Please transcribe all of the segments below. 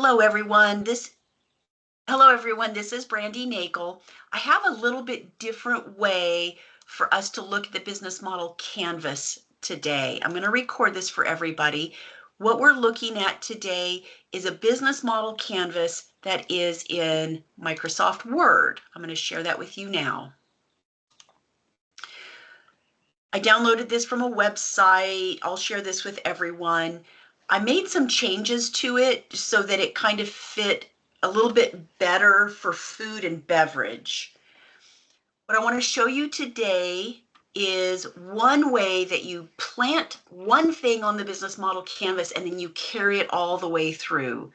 Hello everyone. This is Brandy Nagel. I have a little bit different way for us to look at the business model canvas today. I'm going to record this for everybody. What we're looking at today is a business model canvas that is in Microsoft Word. I'm going to share that with you now. I downloaded this from a website. I'll share this with everyone. I made some changes to it so that it kind of fit a little bit better for food and beverage. What I want to show you today is one way that you plant one thing on the business model canvas and then you carry it all the way through.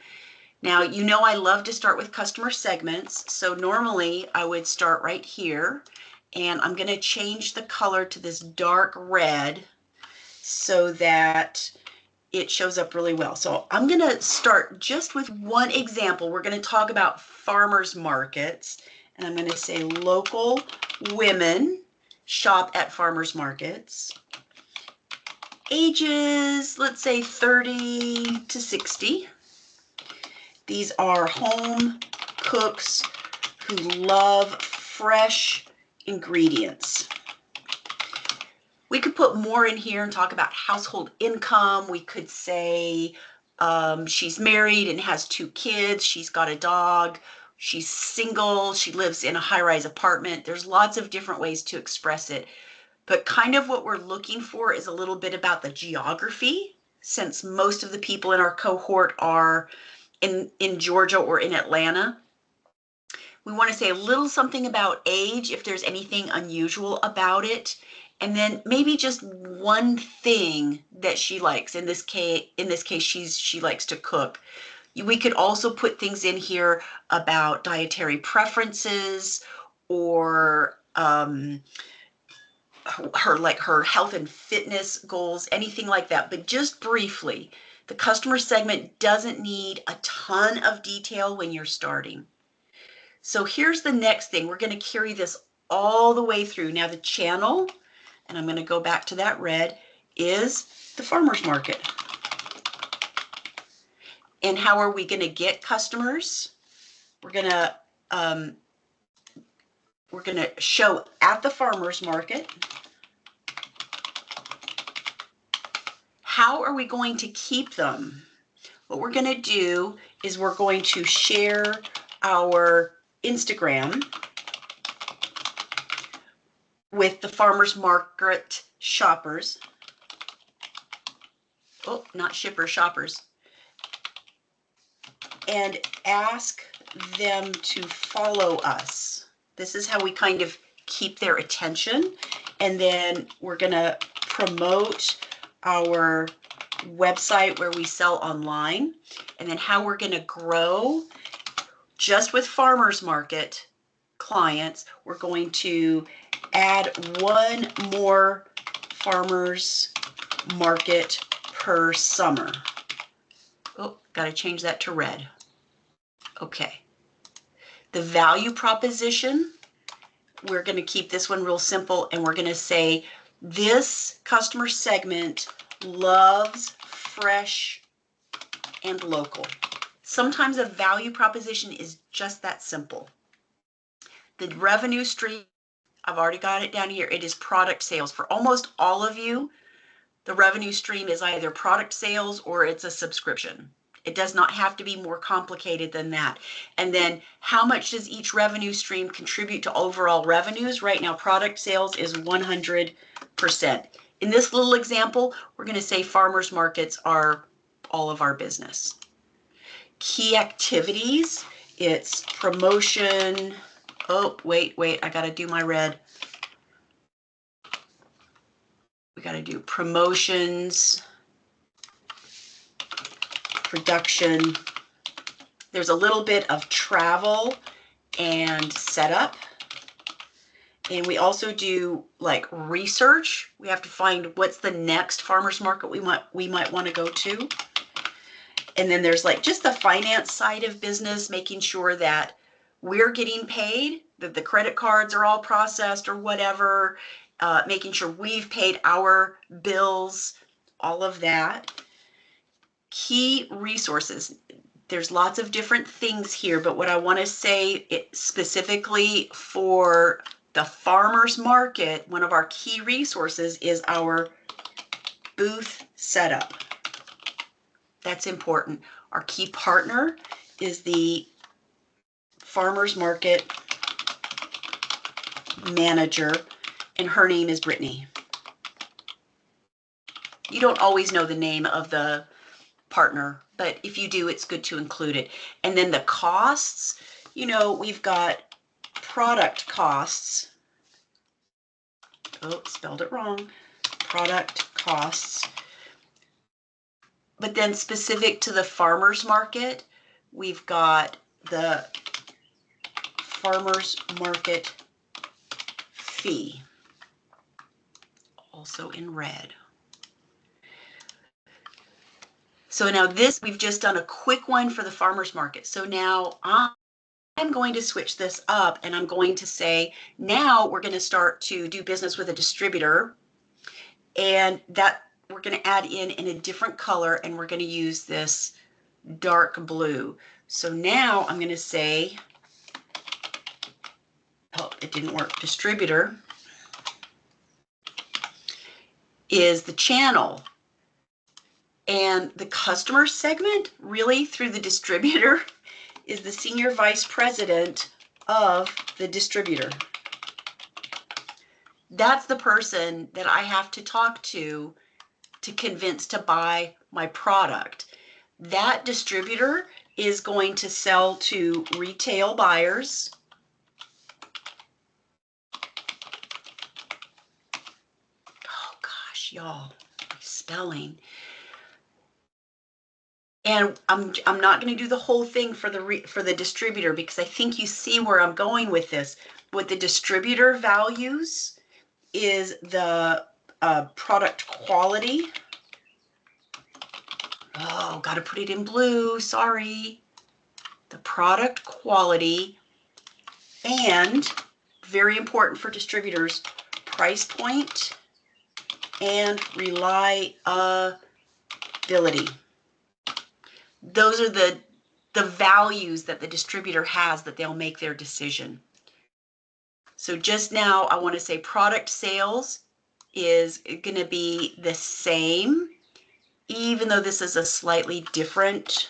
Now, you know I love to start with customer segments, so normally I would start right here. And I'm going to change the color to this dark red so that it shows up really well. So I'm going to start just with one example. We're going to talk about farmers markets, and I'm going to say local women shop at farmers markets. Ages, let's say 30 to 60. These are home cooks who love fresh ingredients. We could put more in here and talk about household income. We could say she's married and has 2 kids. She's got a dog. She's single. She lives in a high-rise apartment. There's lots of different ways to express it. But kind of what we're looking for is a little bit about the geography, since most of the people in our cohort are in Georgia or in Atlanta. We want to say a little something about age, if there's anything unusual about it, and then maybe just one thing that she likes. In this case, she likes to cook. We could also put things in here about dietary preferences or her health and fitness goals, anything like that. But just briefly, the customer segment doesn't need a ton of detail when you're starting. So here's the next thing. We're going to carry this all the way through. Now the channel, and I'm going to go back to that red, is the farmer's market. And how are we going to get customers? We're going to show at the farmer's market. How are we going to keep them? What we're going to do is we're going to share our Instagram with the farmers market shoppers. Oh, not shippers, shoppers. And ask them to follow us. This is how we kind of keep their attention. And then we're going to promote our website where we sell online. And then how we're going to grow. Just with farmers market clients, we're going to add one more farmers market per summer. Oh, got to change that to red. Okay. The value proposition, we're going to keep this one real simple, and we're going to say this customer segment loves fresh and local. Sometimes a value proposition is just that simple. The revenue stream, I've already got it down here. It is product sales. For almost all of you, the revenue stream is either product sales or it's a subscription. It does not have to be more complicated than that. And then how much does each revenue stream contribute to overall revenues? Right now, product sales is 100%. In this little example, we're going to say farmers markets are all of our business. Key activities, it's promotion. Oh, wait, I got to do my red. We got to do promotions, production. There's a little bit of travel and setup. And we also do like research. We have to find what's the next farmers market we might want to go to. And then there's like just the finance side of business, making sure that we're getting paid, that the credit cards are all processed or whatever, making sure we've paid our bills, all of that. Key resources. There's lots of different things here, but what I want to say specifically for the farmers market, one of our key resources is our booth setup. That's important. Our key partner is the farmers market manager, and her name is Brittany. You don't always know the name of the partner, but if you do, it's good to include it. And then the costs, you know, we've got product costs. Oh, spelled it wrong. Product costs. But then specific to the farmers market, we've got the farmers market fee, also in red. So now this, we've just done a quick one for the farmers market. So now I'm going to switch this up and I'm going to say, now we're going to start to do business with a distributor, and that we're going to add in a different color, and we're going to use this dark blue. So now I'm going to say, oh, it didn't work. Distributor is the channel, and the customer segment, really through the distributor, is the senior vice president of the distributor. That's the person that I have to talk to convince to buy my product. That distributor is going to sell to retail buyers. Oh gosh, y'all, spelling. And I'm not going to do the whole thing for the distributor, because I think you see where I'm going with this. What the distributor values is the product quality. Oh, got to put it in blue, sorry. The product quality, and very important for distributors, price point and reliability. Those are the values that the distributor has that they'll make their decision. So just now, I want to say product sales is going to be the same, even though this is a slightly different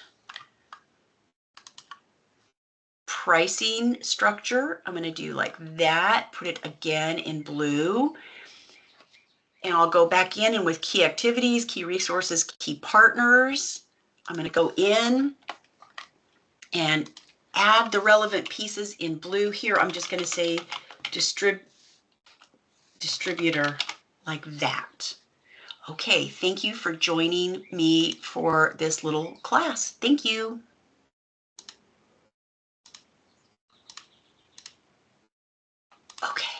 pricing structure. I'm going to do like that, put it again in blue, and I'll go back in, and with key activities, key resources, key partners, I'm going to go in and add the relevant pieces in blue. Here, I'm just going to say distributor, like that. Okay, thank you for joining me for this little class. Thank you. Okay.